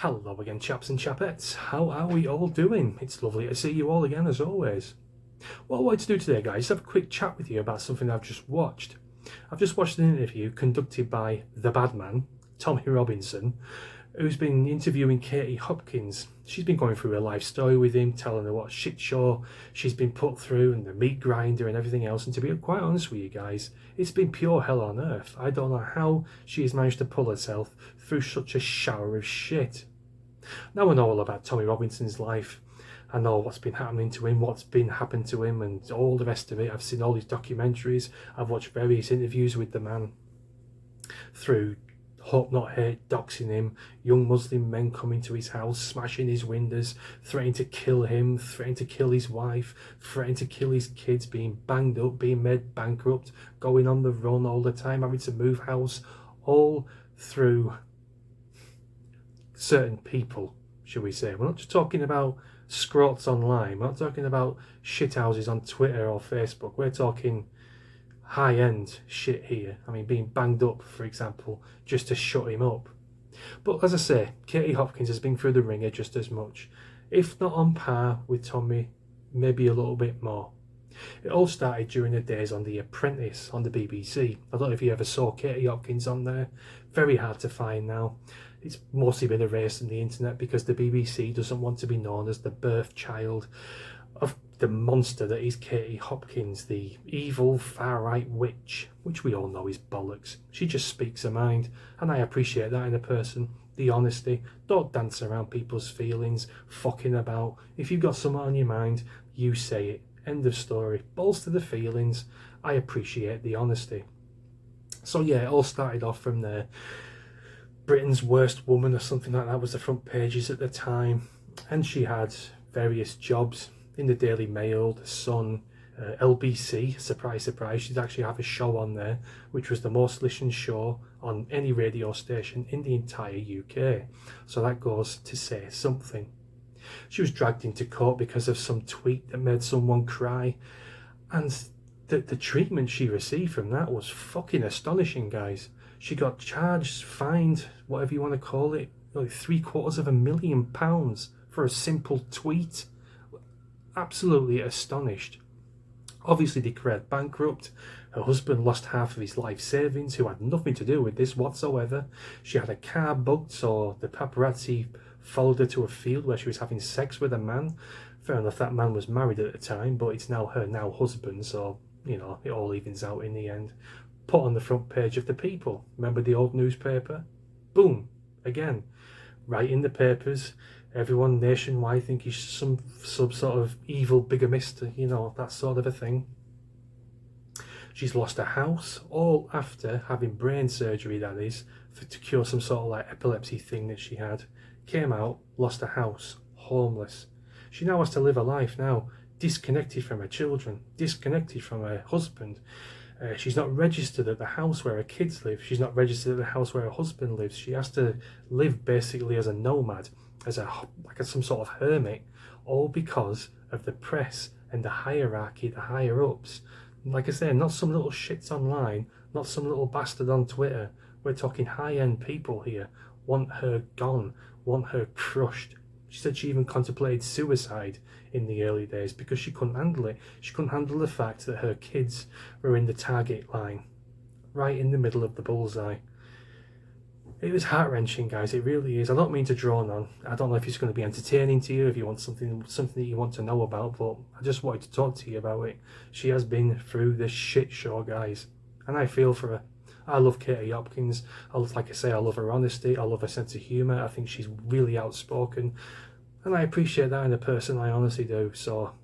Hello again, chaps and chapettes. How are we all doing? It's lovely to see you all again as always. What I wanted to do today, guys, is have a quick chat with you about something I've just watched. I've just watched an interview conducted by the bad man, Tommy Robinson, who's been interviewing Katie Hopkins. She's been going through her life story with him, telling her what shit show she's been put through and the meat grinder and everything else. And to be quite honest with you guys, it's been pure hell on earth. I don't know how she has managed to pull herself through such a shower of shit. Now I know all about Tommy Robinson's life. I know what's been happening to him, what's been happened to him, and all the rest of it. I've seen all his documentaries. I've watched various interviews with the man through Hope Not Hate, doxing him, young Muslim men coming to his house, smashing his windows, threatening to kill him, threatening to kill his wife, threatening to kill his kids, being banged up, being made bankrupt, going on the run all the time, having to move house, all through certain people, shall we say. We're not just talking about scrots online, we're not talking about shithouses on Twitter or Facebook, we're talking high-end shit here. I mean, being banged up, for example, just to shut him up. But as I say, Katie Hopkins has been through the ringer just as much, if not on par with Tommy, maybe a little bit more. It all started during the days on The Apprentice on the BBC. I don't know if you ever saw Katie Hopkins on there. Very hard to find now. It's mostly been erased on the internet because the BBC doesn't want to be known as the birth child of the monster that is Katie Hopkins, the evil far-right witch, which we all know is bollocks. She just speaks her mind, and I appreciate that in a person. The honesty. Don't dance around people's feelings, fucking about. If you've got something on your mind, you say it. End of story. Bolster the feelings. I appreciate the honesty. So yeah, it all started off from there. Britain's Worst Woman or something like that was the front pages at the time, and she had various jobs in the Daily Mail, the Sun, LBC. Surprise, surprise, she'd actually have a show on there, which was the most listened show on any radio station in the entire UK. So that goes to say something. She was dragged into court because of some tweet that made someone cry, and the treatment she received from that was fucking astonishing, guys. She got charged, fined, whatever you want to call it, like £750,000 for a simple tweet. Absolutely astonished. Obviously declared bankrupt. Her husband lost half of his life savings, who had nothing to do with this whatsoever. She had a car bugged, so the paparazzi followed her to a field where she was having sex with a man. Fair enough, that man was married at the time, but it's now her now husband, so, you know, it all evens out in the end. Put on the front page of the People. Remember the old newspaper? Boom, again, right in the papers. Everyone nationwide think he's some sort of evil bigamist, you know, that sort of a thing. She's lost a house, all after having brain surgery, that is, to cure some sort of like epilepsy thing that she had. Came out, lost a house, homeless. She now has to live a life now, disconnected from her children, disconnected from her husband. She's not registered at the house where her kids live. She's not registered at the house where her husband lives. She has to live basically as a nomad, as some sort of hermit, all because of the press and the hierarchy, the higher ups. Like I say, not some little shits online, not some little bastard on Twitter. We're talking high-end people here. Want her gone, want her crushed. She said she even contemplated suicide in the early days because she couldn't handle it. She couldn't handle the fact that her kids were in the target line, right in the middle of the bullseye. It was heart-wrenching, guys, it really is. I don't mean to drone on. I don't know if it's going to be entertaining to you, if you want something that you want to know about, but I just wanted to talk to you about it. She has been through this shit show, guys, and I feel for her. I love Katie Hopkins. Like I say, I love her honesty. I love her sense of humour. I think she's really outspoken. And I appreciate that in a person, I honestly do. So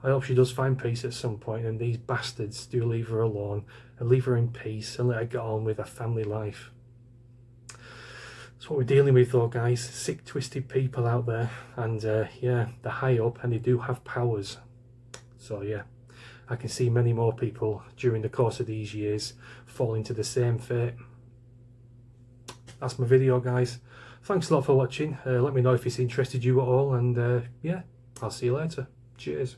I hope she does find peace at some point and these bastards do leave her alone and leave her in peace and let her get on with her family life. That's what we're dealing with though, guys. Sick, twisted people out there. And yeah, they're high up and they do have powers. So yeah. I can see many more people during the course of these years fall into the same fate. That's my video, guys. Thanks a lot for watching. Let me know if it's interested you at all, and yeah, I'll see you later. Cheers.